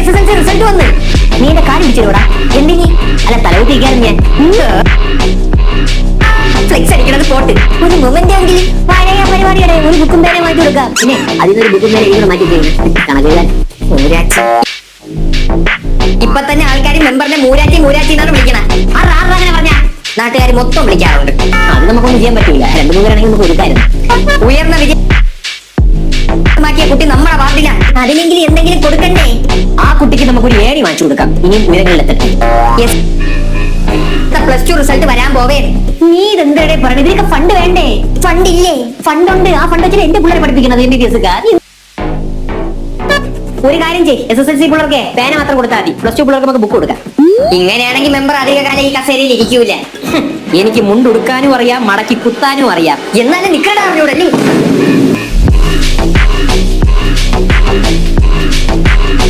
SSLC result വന്ന്. നീ എന്റെ കാര്യം പിടിച്ചിരോടാ. എന്തിനി? അല്ല തലകുത്തിരിക്കാനും ഞാൻ ഫ്ലെക്സ് അടിക്കണത് പോട്ട്. ഒരു മൊമെന്റ് ആണെങ്കിൽ പഴയ പരിപാടിയുടെ ഒരു ബുക്കും പേരെ മാറ്റി കൊടുക്കാം. പിന്നെ അതിനൊരു ബുക്കും പേരെ ഇവിടെ മാറ്റി കണക്കെഴുതാൻ മൂരാച്ചി. ഇപ്പൊ തന്നെ ആൾക്കാർ മെമ്പറിനെ മൂരാച്ചി മൂരാച്ചി എന്നാണ് വിളിക്കണ. അങ്ങനെ പറഞ്ഞ നാട്ടുകാർ മൊത്തം വിളിക്കാറുണ്ട്. അത് നമുക്കൊന്നും ചെയ്യാൻ പറ്റില്ല. 2-3 പേരാണെങ്കിൽ നമുക്ക് ഒരുക്കായിരുന്നു. ഉയർന്ന വിജയമാക്കിയ കുട്ടി നമ്മുടെ വാർഡില. അതിനെങ്കിലും എന്തെങ്കിലും കൊടുക്കണ്ടേ? ആ കുട്ടിക്ക് നമുക്കൊരു ഏണി വാങ്ങിച്ചു കൊടുക്കാം. ഇനിയും ഉയരങ്ങളിലെത്തട്ടെ. +2 റിസൾട്ട് വരാൻ പോവേ. നീ ഇതെന്തേ പറഞ്ഞു? ഇതിനൊക്കെ ഫണ്ട് വേണ്ടേ? ഫണ്ട് ഇല്ലേ? ഫണ്ടുണ്ട്. ആ ഫണ്ട് വെച്ചാൽ എന്റെ പിള്ളേരെ പഠിപ്പിക്കുന്നത് MBBS-കാർ. ഒരു കാര്യം ചെയ്യ്, SSLC പിള്ളേർക്ക് പേന മാത്രം കൊടുത്താൽ മതി. +2 പിള്ളേർക്ക് നമുക്ക് ബുക്ക് കൊടുക്കാം. ഇങ്ങനെയാണെങ്കിൽ മെമ്പർ അധിക കാലം ഈ കസേരയിൽ ഇരിക്കൂല. എനിക്ക് മുണ്ടുടുക്കാനും അറിയാം, മടക്കി കുത്താനും അറിയാം. എന്നാലും നിക്കടാ അറിഞ്ഞൂടല്ലേ.